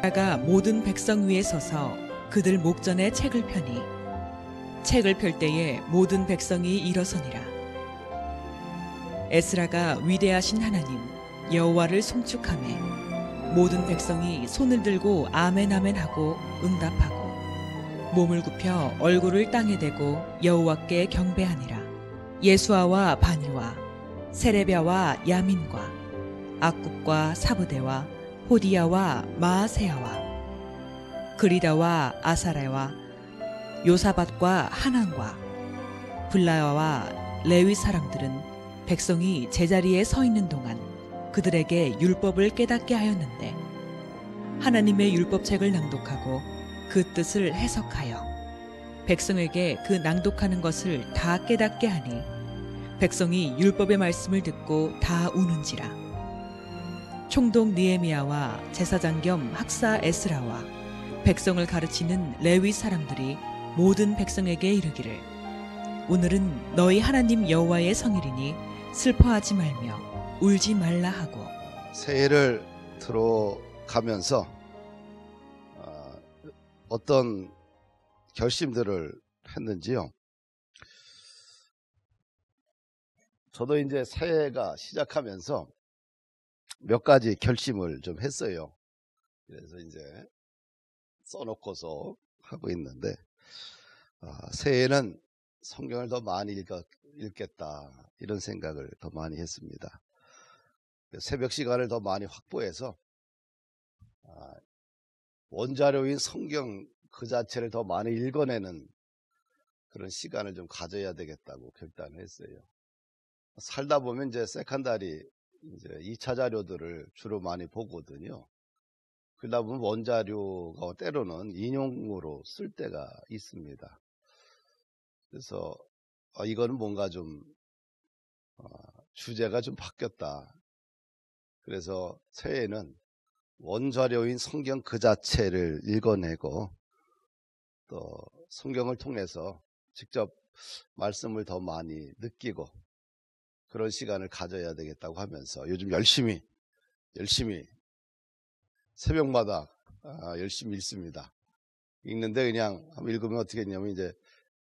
에스라가 모든 백성 위에 서서 그들 목전에 책을 펴니 책을 펼 때에 모든 백성이 일어서니라. 에스라가 위대하신 하나님 여호와를 송축하매 모든 백성이 손을 들고 아멘 아멘 하고 응답하고 몸을 굽혀 얼굴을 땅에 대고 여호와께 경배하니라. 예수아와 바니와 세레비아와 야민과 악굽과 사브대와 호디야와 마아세야와 그리다와 아사레와 요사밧과 하난과 블라야와 레위 사람들은 백성이 제자리에 서 있는 동안 그들에게 율법을 깨닫게 하였는데 하나님의 율법책을 낭독하고 그 뜻을 해석하여 백성에게 그 낭독하는 것을 다 깨닫게 하니 백성이 율법의 말씀을 듣고 다 우는지라. 총독 느헤미야와 제사장 겸 학사 에스라와 백성을 가르치는 레위 사람들이 모든 백성에게 이르기를 오늘은 너희 하나님 여호와의 성일이니 슬퍼하지 말며 울지 말라 하고. 새해를 들어가면서 어떤 결심들을 했는지요. 저도 이제 새해가 시작하면서 몇 가지 결심을 좀 했어요. 그래서 이제 써놓고서 하고 있는데 새해에는 성경을 더 많이 읽겠다 이런 생각을 더 많이 했습니다. 새벽 시간을 더 많이 확보해서 원자료인 성경 그 자체를 더 많이 읽어내는 그런 시간을 좀 가져야 되겠다고 결단을 했어요. 살다 보면 이제 세컨다리 이제 2차 자료들을 주로 많이 보거든요. 그러다 보면 원자료가 때로는 인용으로 쓸 때가 있습니다. 그래서 이거는 뭔가 좀 주제가 좀 바뀌었다. 그래서 새해에는 원자료인 성경 그 자체를 읽어내고 또 성경을 통해서 직접 말씀을 더 많이 느끼고 그런 시간을 가져야 되겠다고 하면서 요즘 열심히 새벽마다 열심히 읽습니다. 읽는데 그냥 한번 읽으면 어떻게 했냐면 이제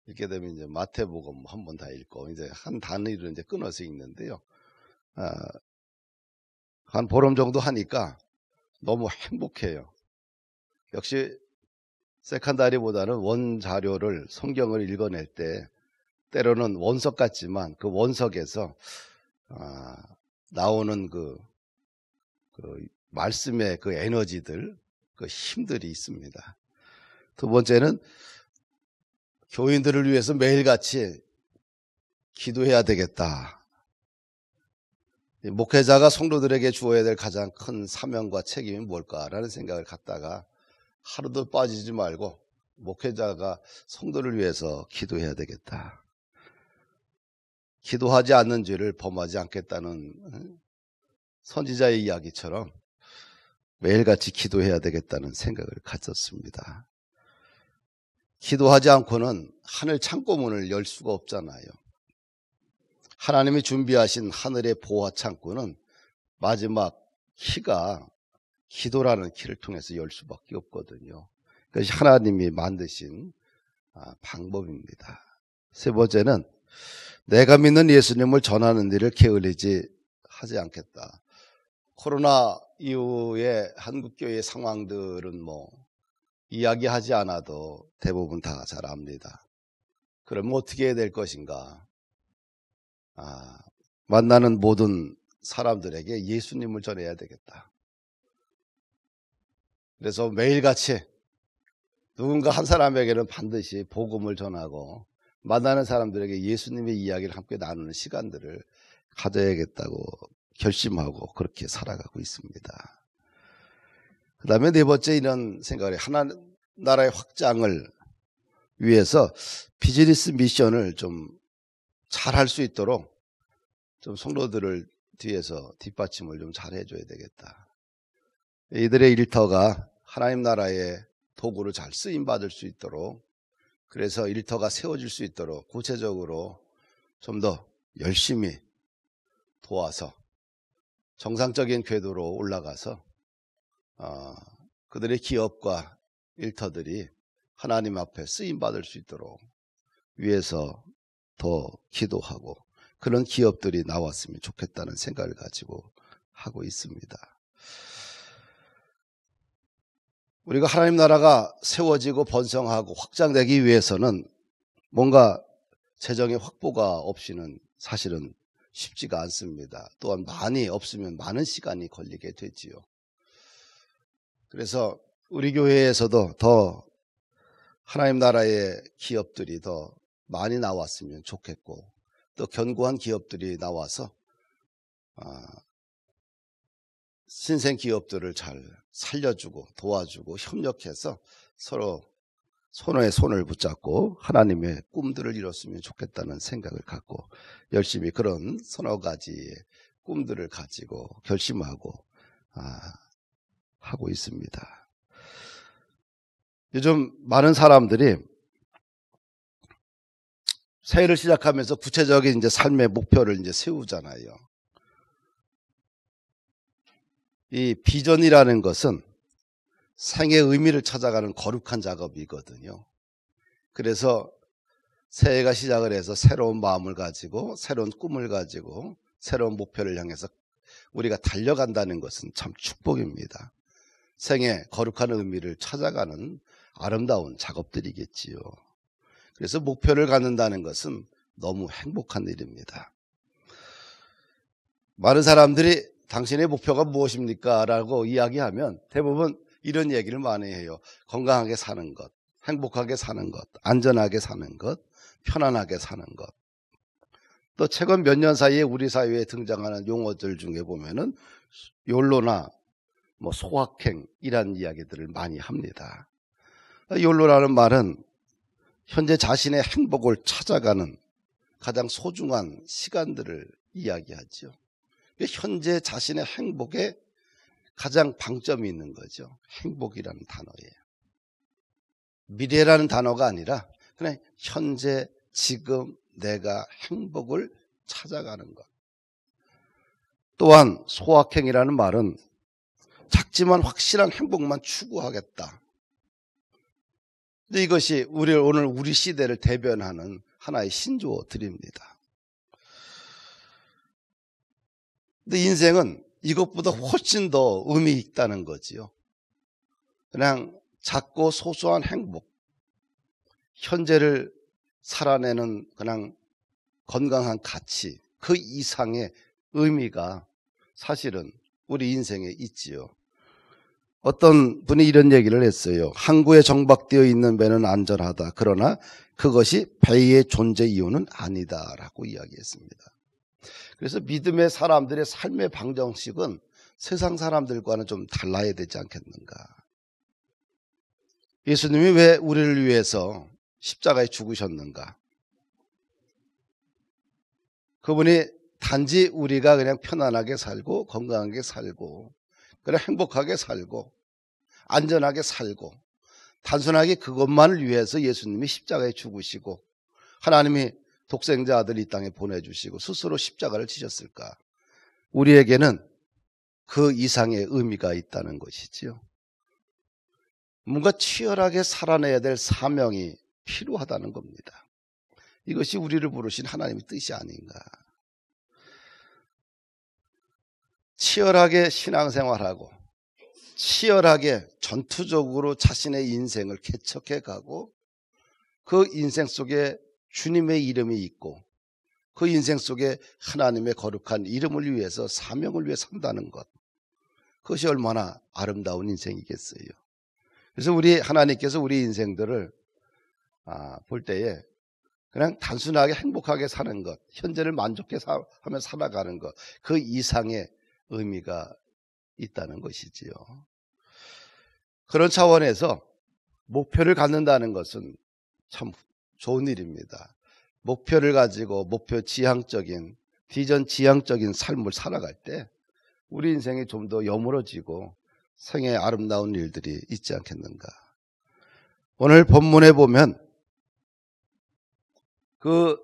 읽게 되면 이제 마태복음 한 번 다 읽고 이제 한 단위로 이제 끊어서 읽는데요. 한 보름 정도 하니까 너무 행복해요. 역시 세컨다리보다는 원자료를 성경을 읽어낼 때 때로는 원석 같지만 그 원석에서 나오는 그 말씀의 그 에너지들, 그 힘들이 있습니다. 두 번째는 교인들을 위해서 매일같이 기도해야 되겠다. 목회자가 성도들에게 주어야 될 가장 큰 사명과 책임이 뭘까라는 생각을 갖다가 하루도 빠지지 말고 목회자가 성도를 위해서 기도해야 되겠다. 기도하지 않는 죄를 범하지 않겠다는 선지자의 이야기처럼 매일같이 기도해야 되겠다는 생각을 가졌습니다. 기도하지 않고는 하늘 창고문을 열 수가 없잖아요. 하나님이 준비하신 하늘의 보화 창고는 마지막 키가 기도라는 키를 통해서 열 수밖에 없거든요. 그것이 하나님이 만드신 방법입니다. 세 번째는 내가 믿는 예수님을 전하는 일을 게을리지 하지 않겠다. 코로나 이후에 한국교회의 상황들은 뭐 이야기하지 않아도 대부분 다 잘 압니다. 그럼 어떻게 해야 될 것인가? 만나는 모든 사람들에게 예수님을 전해야 되겠다. 그래서 매일같이 누군가 한 사람에게는 반드시 복음을 전하고 만나는 사람들에게 예수님의 이야기를 함께 나누는 시간들을 가져야겠다고 결심하고 그렇게 살아가고 있습니다. 그 다음에 네 번째 이런 생각을 하나님 나라의 확장을 위해서 비즈니스 미션을 좀 잘할 수 있도록 좀 성도들을 뒤에서 뒷받침을 좀 잘 해줘야 되겠다. 이들의 일터가 하나님 나라의 도구로 잘 쓰임받을 수 있도록 그래서 일터가 세워질 수 있도록 구체적으로 좀 더 열심히 도와서 정상적인 궤도로 올라가서 그들의 기업과 일터들이 하나님 앞에 쓰임받을 수 있도록 위해서 더 기도하고 그런 기업들이 나왔으면 좋겠다는 생각을 가지고 하고 있습니다. 우리가 하나님 나라가 세워지고 번성하고 확장되기 위해서는 뭔가 재정의 확보가 없이는 사실은 쉽지가 않습니다. 또한 많이 없으면 많은 시간이 걸리게 되지요. 그래서 우리 교회에서도 더 하나님 나라의 기업들이 더 많이 나왔으면 좋겠고 또 견고한 기업들이 나와서 신생 기업들을 잘 살려주고 도와주고 협력해서 서로 손에 손을 붙잡고 하나님의 꿈들을 이뤘으면 좋겠다는 생각을 갖고 열심히 그런 서너 가지의 꿈들을 가지고 결심하고 하고 있습니다. 요즘 많은 사람들이 새해를 시작하면서 구체적인 이제 삶의 목표를 이제 세우잖아요. 이 비전이라는 것은 생의 의미를 찾아가는 거룩한 작업이거든요. 그래서 새해가 시작을 해서 새로운 마음을 가지고 새로운 꿈을 가지고 새로운 목표를 향해서 우리가 달려간다는 것은 참 축복입니다. 생의 거룩한 의미를 찾아가는 아름다운 작업들이겠지요. 그래서 목표를 갖는다는 것은 너무 행복한 일입니다. 많은 사람들이 당신의 목표가 무엇입니까? 라고 이야기하면 대부분 이런 얘기를 많이 해요. 건강하게 사는 것, 행복하게 사는 것, 안전하게 사는 것, 편안하게 사는 것. 또 최근 몇 년 사이에 우리 사회에 등장하는 용어들 중에 보면은 욜로나 소확행이라는 이야기들을 많이 합니다. 욜로라는 말은 현재 자신의 행복을 찾아가는 가장 소중한 시간들을 이야기하죠. 현재 자신의 행복에 가장 방점이 있는 거죠. 행복이라는 단어예요. 미래라는 단어가 아니라 그냥 현재 지금 내가 행복을 찾아가는 것. 또한 소확행이라는 말은 작지만 확실한 행복만 추구하겠다. 근데 이것이 오늘 우리 시대를 대변하는 하나의 신조어들입니다. 근데 인생은 이것보다 훨씬 더 의미 있다는 거지요. 그냥 작고 소소한 행복, 현재를 살아내는 그냥 건강한 가치, 그 이상의 의미가 사실은 우리 인생에 있지요. 어떤 분이 이런 얘기를 했어요. 항구에 정박되어 있는 배는 안전하다. 그러나 그것이 배의 존재 이유는 아니다라고 이야기했습니다. 그래서 믿음의 사람들의 삶의 방정식은 세상 사람들과는 좀 달라야 되지 않겠는가. 예수님이 왜 우리를 위해서 십자가에 죽으셨는가. 그분이 단지 우리가 그냥 편안하게 살고 건강하게 살고 그냥 행복하게 살고 안전하게 살고 단순하게 그것만을 위해서 예수님이 십자가에 죽으시고 하나님이 독생자 아들 이 땅에 보내주시고 스스로 십자가를 지셨을까? 우리에게는 그 이상의 의미가 있다는 것이지요. 뭔가 치열하게 살아내야 될 사명이 필요하다는 겁니다. 이것이 우리를 부르신 하나님의 뜻이 아닌가. 치열하게 신앙생활하고 치열하게 전투적으로 자신의 인생을 개척해 가고 그 인생 속에 주님의 이름이 있고 그 인생 속에 하나님의 거룩한 이름을 위해서 사명을 위해 산다는 것, 그것이 얼마나 아름다운 인생이겠어요. 그래서 하나님께서 우리 인생들을 볼 때에 그냥 단순하게 행복하게 사는 것, 현재를 만족해하며 살아가는 것, 그 이상의 의미가 있다는 것이지요. 그런 차원에서 목표를 갖는다는 것은 참 좋은 일입니다. 목표를 가지고 지향적인 비전 지향적인 삶을 살아갈 때 우리 인생이 좀 더 여물어지고 생의 아름다운 일들이 있지 않겠는가. 오늘 본문에 보면 그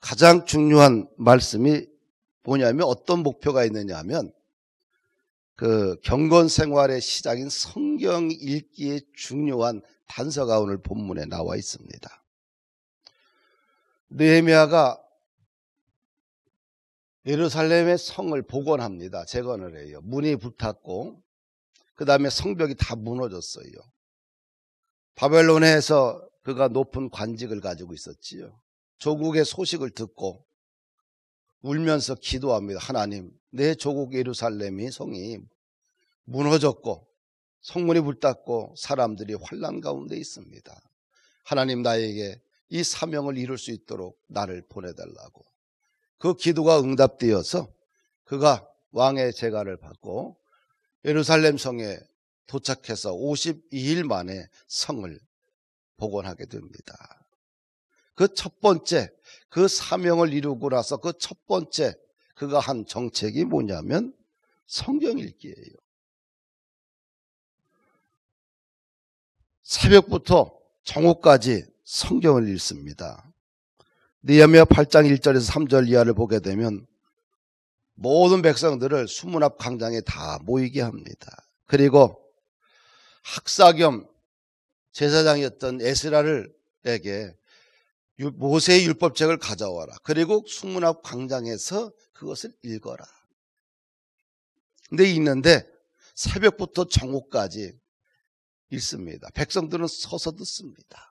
가장 중요한 말씀이 뭐냐면 어떤 목표가 있느냐 하면 그 경건 생활의 시작인 성경 읽기의 중요한 단서가 오늘 본문에 나와 있습니다. 느헤미야가 예루살렘의 성을 복원합니다. 재건을 해요. 문이 불탔고 그 다음에 성벽이 다 무너졌어요. 바벨론에서 그가 높은 관직을 가지고 있었지요. 조국의 소식을 듣고 울면서 기도합니다. 하나님, 내 조국 예루살렘이 성이 무너졌고 성문이 불탔고 사람들이 환난 가운데 있습니다. 하나님, 나에게 이 사명을 이룰 수 있도록 나를 보내달라고. 그 기도가 응답되어서 그가 왕의 제가를 받고 예루살렘 성에 도착해서 52일 만에 성을 복원하게 됩니다. 그 첫 번째, 그 사명을 이루고 나서 그 첫 번째 그가 한 정책이 뭐냐면 성경 읽기예요. 새벽부터 정오까지 성경을 읽습니다. 느헤미야 8장 1절에서 3절 이하를 보게 되면 모든 백성들을 수문 앞 광장에 다 모이게 합니다. 그리고 학사 겸 제사장이었던 에스라에게 모세의 율법책을 가져와라. 그리고 수문 앞 광장에서 그것을 읽어라. 근데 읽는데 새벽부터 정오까지 읽습니다. 백성들은 서서 듣습니다.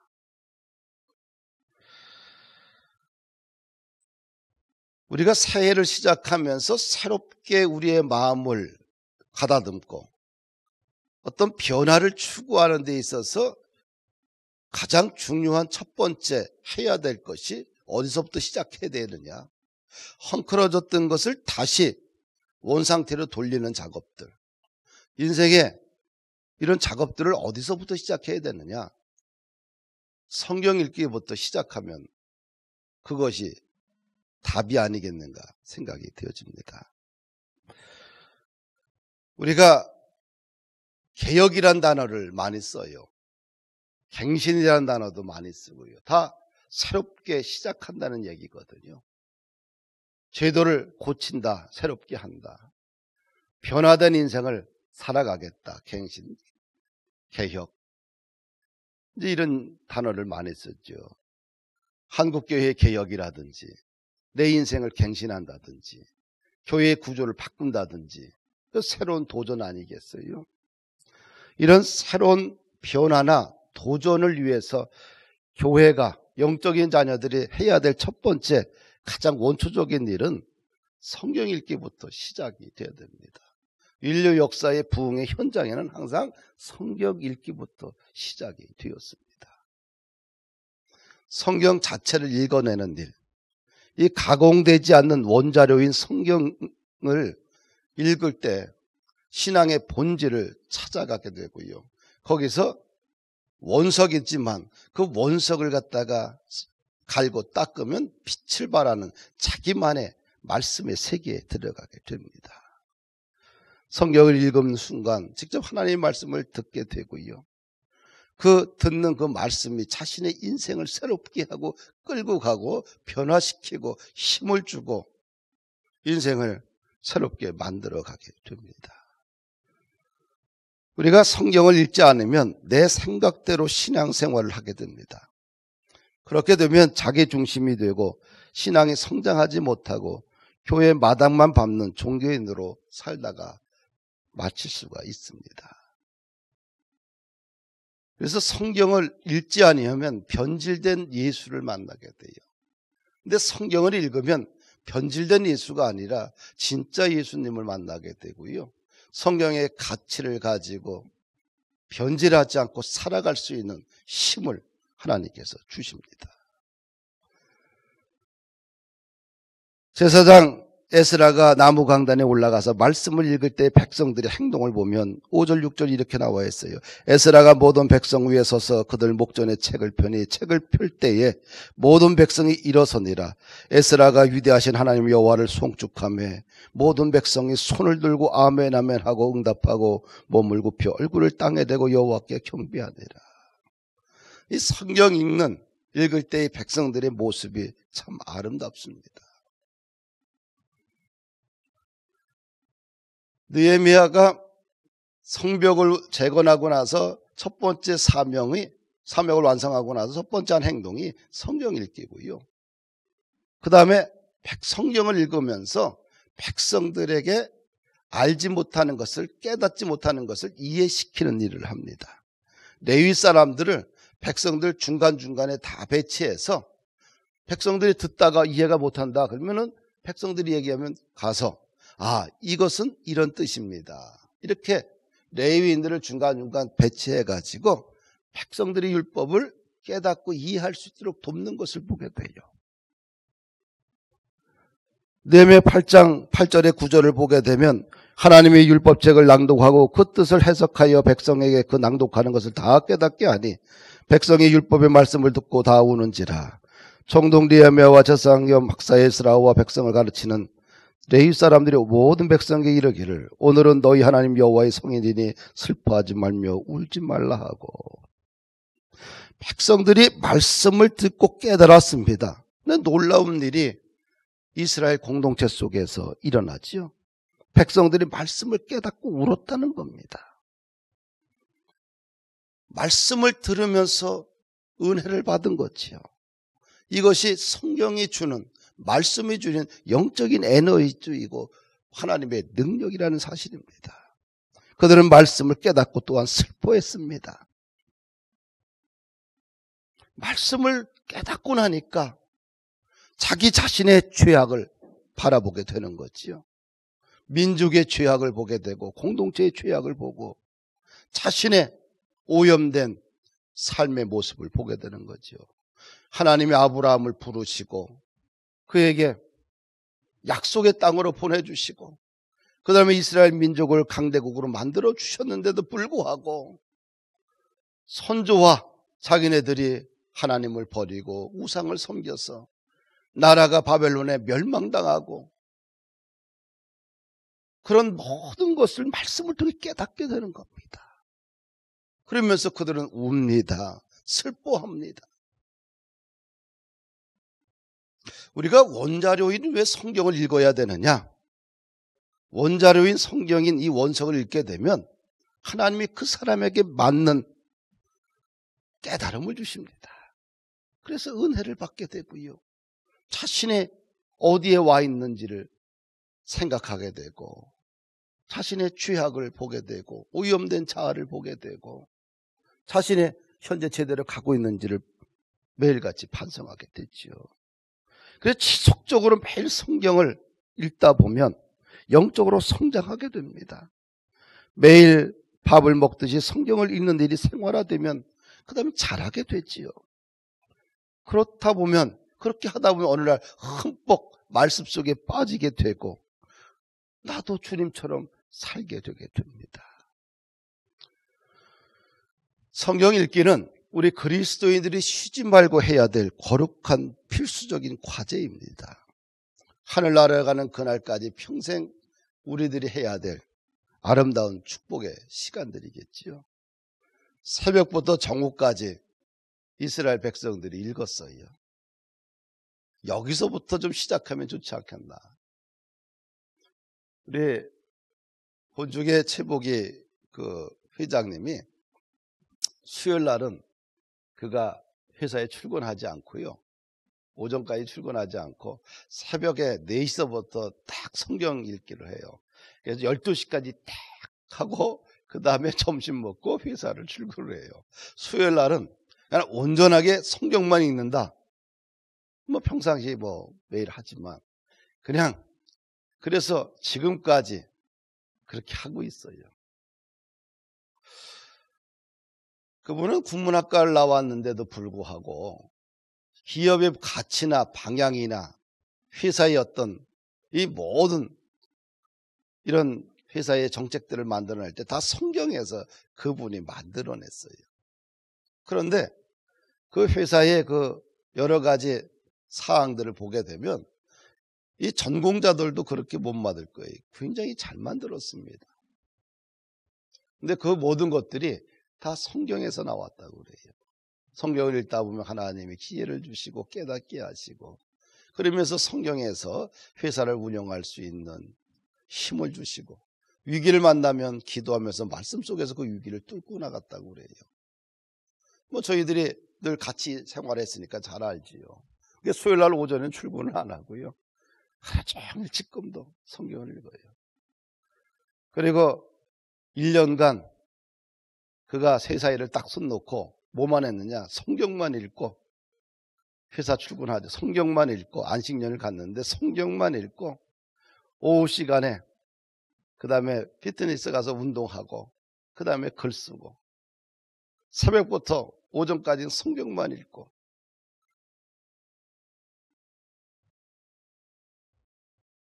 우리가 새해를 시작하면서 새롭게 우리의 마음을 가다듬고 어떤 변화를 추구하는 데 있어서 가장 중요한 첫 번째 해야 될 것이 어디서부터 시작해야 되느냐. 헝클어졌던 것을 다시 원상태로 돌리는 작업들. 인생에 이런 작업들을 어디서부터 시작해야 되느냐. 성경 읽기부터 시작하면 그것이 답이 아니겠는가 생각이 되어집니다. 우리가 개혁이란 단어를 많이 써요. 갱신이라는 단어도 많이 쓰고요. 다 새롭게 시작한다는 얘기거든요. 제도를 고친다, 새롭게 한다. 변화된 인생을 살아가겠다, 갱신, 개혁. 이제 이런 단어를 많이 쓰죠. 한국교회 개혁이라든지 내 인생을 갱신한다든지 교회의 구조를 바꾼다든지 새로운 도전 아니겠어요? 이런 새로운 변화나 도전을 위해서 교회가 영적인 자녀들이 해야 될 첫 번째 가장 원초적인 일은 성경 읽기부터 시작이 되어야 됩니다. 인류 역사의 부흥의 현장에는 항상 성경 읽기부터 시작이 되었습니다. 성경 자체를 읽어내는 일, 이 가공되지 않는 원자료인 성경을 읽을 때 신앙의 본질을 찾아가게 되고요. 거기서 원석이 있지만 그 원석을 갖다가 갈고 닦으면 빛을 발하는 자기만의 말씀의 세계에 들어가게 됩니다. 성경을 읽는 순간 직접 하나님의 말씀을 듣게 되고요. 그 듣는 그 말씀이 자신의 인생을 새롭게 하고 끌고 가고 변화시키고 힘을 주고 인생을 새롭게 만들어 가게 됩니다. 우리가 성경을 읽지 않으면 내 생각대로 신앙생활을 하게 됩니다. 그렇게 되면 자기 중심이 되고 신앙이 성장하지 못하고 교회 마당만 밟는 종교인으로 살다가 마칠 수가 있습니다. 그래서 성경을 읽지 아니하면 변질된 예수를 만나게 돼요. 근데 성경을 읽으면 변질된 예수가 아니라 진짜 예수님을 만나게 되고요. 성경의 가치를 가지고 변질하지 않고 살아갈 수 있는 힘을 하나님께서 주십니다. 제사장 에스라가 나무 강단에 올라가서 말씀을 읽을 때 백성들의 행동을 보면 5절 6절 이렇게 나와 있어요. 에스라가 모든 백성 위에 서서 그들 목전에 책을 펴니 책을 펼 때에 모든 백성이 일어서니라. 에스라가 위대하신 하나님 여호와를 송축하며 모든 백성이 손을 들고 아멘 아멘 하고 응답하고 몸을 굽혀 얼굴을 땅에 대고 여호와께 경배하니라. 이 성경 읽을 때의 백성들의 모습이 참 아름답습니다. 느헤미야가 성벽을 재건하고 나서 첫 번째 사명을 완성하고 나서 첫 번째 한 행동이 성경 읽기고요. 그 다음에 성경을 읽으면서 백성들에게 알지 못하는 것을, 깨닫지 못하는 것을 이해시키는 일을 합니다. 레위 사람들을 백성들 중간중간에 다 배치해서 백성들이 듣다가 이해가 못한다 그러면은 백성들이 얘기하면 가서 이것은 이런 뜻입니다. 이렇게 레위인들을 중간중간 배치해가지고 백성들이 율법을 깨닫고 이해할 수 있도록 돕는 것을 보게 돼요. 느헤미야 8장 8절의 구절을 보게 되면 하나님의 율법책을 낭독하고 그 뜻을 해석하여 백성에게 그 낭독하는 것을 다 깨닫게 하니 백성이 율법의 말씀을 듣고 다 우는지라. 총독 느헤미야와 제사장겸 박사 에스라와 백성을 가르치는 레위 사람들이 모든 백성에게 이르기를 오늘은 너희 하나님 여호와의 성인이니 슬퍼하지 말며 울지 말라 하고. 백성들이 말씀을 듣고 깨달았습니다. 근데 놀라운 일이 이스라엘 공동체 속에서 일어나지요. 백성들이 말씀을 깨닫고 울었다는 겁니다. 말씀을 들으면서 은혜를 받은 거지요. 이것이 성경이 주는, 말씀이 주는 영적인 에너지이고 하나님의 능력이라는 사실입니다. 그들은 말씀을 깨닫고 또한 슬퍼했습니다. 말씀을 깨닫고 나니까 자기 자신의 죄악을 바라보게 되는 거지요. 민족의 죄악을 보게 되고 공동체의 죄악을 보고 자신의 오염된 삶의 모습을 보게 되는 거죠. 하나님이 아브라함을 부르시고 그에게 약속의 땅으로 보내주시고 그 다음에 이스라엘 민족을 강대국으로 만들어 주셨는데도 불구하고 선조와 자기네들이 하나님을 버리고 우상을 섬겨서 나라가 바벨론에 멸망당하고 그런 모든 것을 말씀을 통해 깨닫게 되는 겁니다. 그러면서 그들은 웁니다. 슬퍼합니다. 우리가 원자료인 왜 성경을 읽어야 되느냐? 원자료인 성경인 이 원석을 읽게 되면 하나님이 그 사람에게 맞는 깨달음을 주십니다. 그래서 은혜를 받게 되고요. 자신의 어디에 와 있는지를 생각하게 되고 자신의 죄악을 보게 되고 오염된 자아를 보게 되고 자신의 현재 제대로 가고 있는지를 매일같이 반성하게 되지요. 그래서 지속적으로 매일 성경을 읽다 보면 영적으로 성장하게 됩니다. 매일 밥을 먹듯이 성경을 읽는 일이 생활화되면 그 다음에 잘하게 되지요. 그렇다 보면 그렇게 하다 보면 어느 날 흠뻑 말씀 속에 빠지게 되고 나도 주님처럼 살게 되게 됩니다. 성경 읽기는 우리 그리스도인들이 쉬지 말고 해야 될 거룩한 필수적인 과제입니다. 하늘나라에 가는 그날까지 평생 우리들이 해야 될 아름다운 축복의 시간들이겠지요. 새벽부터 정오까지 이스라엘 백성들이 읽었어요. 여기서부터 좀 시작하면 좋지 않겠나. 우리 본주의 최복이 그 회장님이 수요일 날은 그가 회사에 출근하지 않고요. 오전까지 출근하지 않고 새벽에 4시서부터 딱 성경 읽기를 해요. 그래서 12시까지 딱 하고 그 다음에 점심 먹고 회사를 출근을 해요. 수요일 날은 그냥 온전하게 성경만 읽는다. 뭐 평상시 뭐 매일 하지만 그냥 그래서 지금까지 그렇게 하고 있어요. 그분은 국문학과를 나왔는데도 불구하고 기업의 가치나 방향이나 회사의 어떤 이 모든 이런 회사의 정책들을 만들어낼 때 다 성경에서 그분이 만들어냈어요. 그런데 그 회사의 그 여러 가지 사항들을 보게 되면 이 전공자들도 그렇게 못 만들 거예요. 굉장히 잘 만들었습니다. 근데 그 모든 것들이 다 성경에서 나왔다고 그래요. 성경을 읽다 보면 하나님이 기회를 주시고 깨닫게 하시고 그러면서 성경에서 회사를 운영할 수 있는 힘을 주시고 위기를 만나면 기도하면서 말씀 속에서 그 위기를 뚫고 나갔다고 그래요. 뭐 저희들이 늘 같이 생활했으니까 잘 알지요. 수요일 날 오전에는 출근을 안 하고요. 하루 종일 지금도 성경을 읽어요. 그리고 1년간 그가 세사일을 딱 손 놓고 뭐만 했느냐? 성경만 읽고 회사 출근하죠. 성경만 읽고 안식년을 갔는데 성경만 읽고 오후 시간에 그 다음에 피트니스 가서 운동하고 그 다음에 글 쓰고 새벽부터 오전까지는 성경만 읽고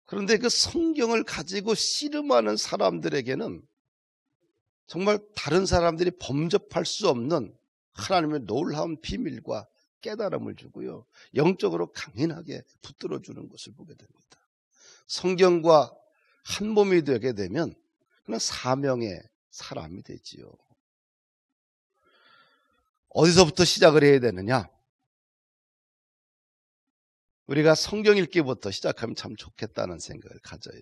그런데 그 성경을 가지고 씨름하는 사람들에게는 정말 다른 사람들이 범접할 수 없는 하나님의 놀라운 비밀과 깨달음을 주고요. 영적으로 강인하게 붙들어주는 것을 보게 됩니다. 성경과 한 몸이 되게 되면 그냥 사명의 사람이 되지요. 어디서부터 시작을 해야 되느냐? 우리가 성경 읽기부터 시작하면 참 좋겠다는 생각을 가져요.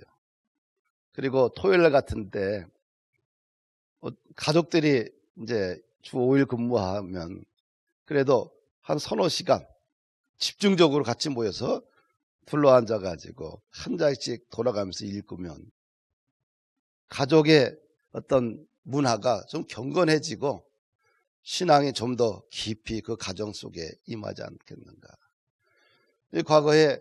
그리고 토요일 같은 때 가족들이 이제 주 5일 근무하면 그래도 한 서너 시간 집중적으로 같이 모여서 둘러앉아가지고 한 장씩 돌아가면서 읽으면 가족의 어떤 문화가 좀 경건해지고 신앙이 좀 더 깊이 그 가정 속에 임하지 않겠는가. 과거에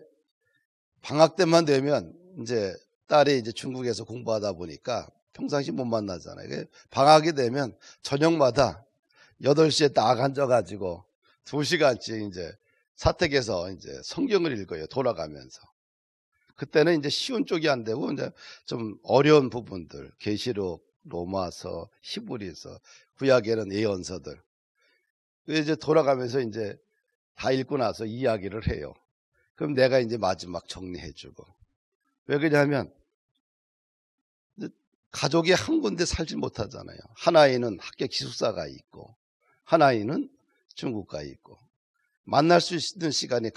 방학 때만 되면 이제 딸이 이제 중국에서 공부하다 보니까 평상시 못 만나잖아요. 방학이 되면 저녁마다 8시에 딱 앉아가지고 2시간씩 이제 사택에서 이제 성경을 읽어요. 돌아가면서. 그때는 이제 쉬운 쪽이 안 되고 이제 좀 어려운 부분들, 계시록, 로마서, 히브리서, 구약에는 예언서들. 이제 돌아가면서 이제 다 읽고 나서 이야기를 해요. 그럼 내가 이제 마지막 정리해주고. 왜 그러냐면 가족이 한 군데 살지 못하잖아요. 한 아이는 학교 기숙사가 있고 한 아이는 중국가 있고 만날 수 있는 시간이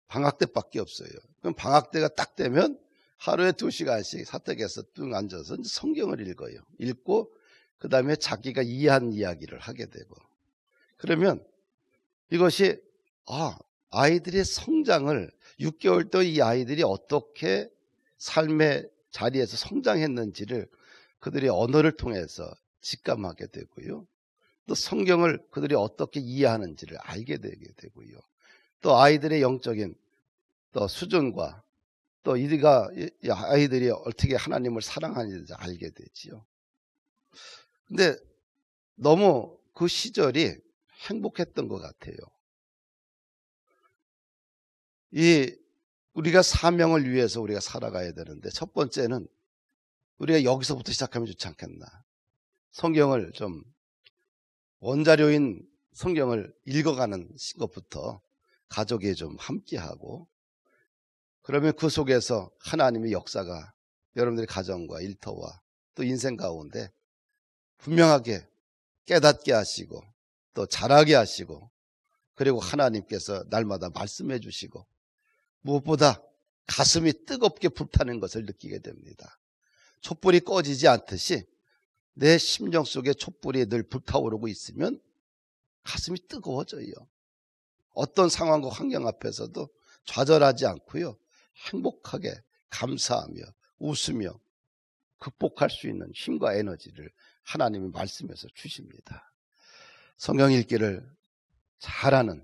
방학 때밖에 없어요. 그럼 방학 때가 딱 되면 하루에 2시간씩 사택에서 뚱 앉아서 성경을 읽어요. 읽고 그 다음에 자기가 이해한 이야기를 하게 되고 그러면 이것이 아이들의 성장을 6개월 동안 이 아이들이 어떻게 삶의 자리에서 성장했는지를 그들의 언어를 통해서 직감하게 되고요. 또 성경을 그들이 어떻게 이해하는지를 알게 되게 되고요. 또 아이들의 영적인 또 수준과 또 아이들이 어떻게 하나님을 사랑하는지 알게 되지요. 근데 너무 그 시절이 행복했던 것 같아요. 우리가 사명을 위해서 우리가 살아가야 되는데 첫 번째는 우리가 여기서부터 시작하면 좋지 않겠나. 성경을 좀 원자료인 성경을 읽어가는 것부터 가족이 좀 함께하고 그러면 그 속에서 하나님의 역사가 여러분들의 가정과 일터와 또 인생 가운데 분명하게 깨닫게 하시고 또 자라게 하시고 그리고 하나님께서 날마다 말씀해 주시고 무엇보다 가슴이 뜨겁게 불타는 것을 느끼게 됩니다. 촛불이 꺼지지 않듯이 내 심령 속에 촛불이 늘 불타오르고 있으면 가슴이 뜨거워져요. 어떤 상황과 환경 앞에서도 좌절하지 않고요. 행복하게 감사하며 웃으며 극복할 수 있는 힘과 에너지를 하나님의 말씀에서 주십니다. 성경 읽기를 잘하는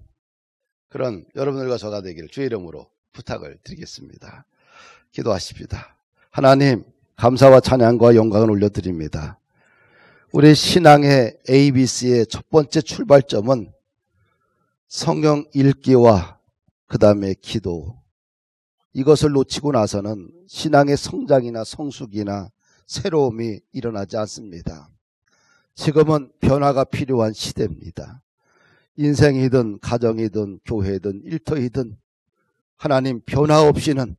그런 여러분들과 저가 되기를 주의 이름으로 부탁을 드리겠습니다. 기도하십시다. 하나님, 감사와 찬양과 영광을 올려드립니다. 우리 신앙의 ABC의 첫 번째 출발점은 성경 읽기와 그 다음에 기도, 이것을 놓치고 나서는 신앙의 성장이나 성숙이나 새로움이 일어나지 않습니다. 지금은 변화가 필요한 시대입니다. 인생이든 가정이든 교회든 일터이든 하나님 변화 없이는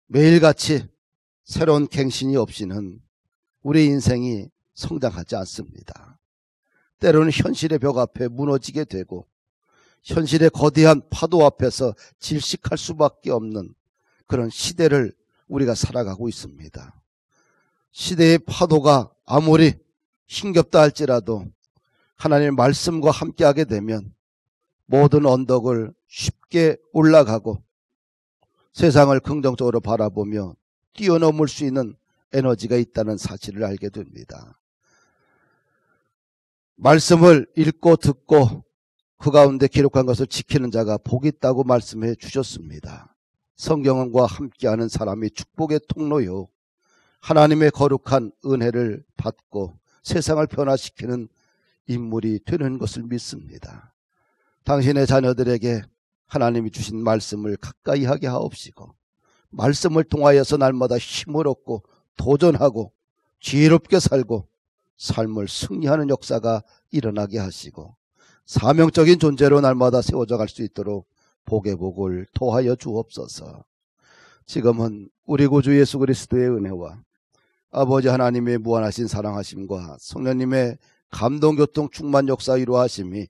매일같이 새로운 갱신이 없이는 우리 인생이 성장하지 않습니다. 때로는 현실의 벽 앞에 무너지게 되고 현실의 거대한 파도 앞에서 질식할 수밖에 없는 그런 시대를 우리가 살아가고 있습니다. 시대의 파도가 아무리 힘겹다 할지라도 하나님의 말씀과 함께하게 되면 모든 언덕을 쉽게 올라가고 세상을 긍정적으로 바라보며 뛰어넘을 수 있는 에너지가 있다는 사실을 알게 됩니다. 말씀을 읽고 듣고 그 가운데 기록한 것을 지키는 자가 복이 있다고 말씀해 주셨습니다. 성경과 함께하는 사람이 축복의 통로요, 하나님의 거룩한 은혜를 받고 세상을 변화시키는 인물이 되는 것을 믿습니다. 당신의 자녀들에게 하나님이 주신 말씀을 가까이 하게 하옵시고 말씀을 통하여서 날마다 힘을 얻고 도전하고 지혜롭게 살고 삶을 승리하는 역사가 일어나게 하시고 사명적인 존재로 날마다 세워져 갈 수 있도록 복의 복을 토하여 주옵소서. 지금은 우리 구주 예수 그리스도의 은혜와 아버지 하나님의 무한하신 사랑하심과 성령님의 감동교통 충만 역사 이루하심이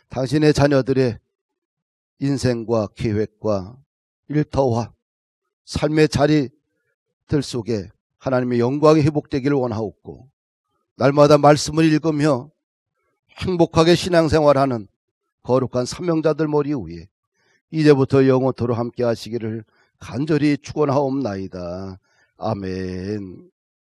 당신의 자녀들의 인생과 계획과 일터와 삶의 자리들 속에 하나님의 영광이 회복되기를 원하옵고 날마다 말씀을 읽으며 행복하게 신앙생활하는 거룩한 사명자들 머리 위에 이제부터 영원토록 함께 하시기를 간절히 축원하옵나이다. 아멘.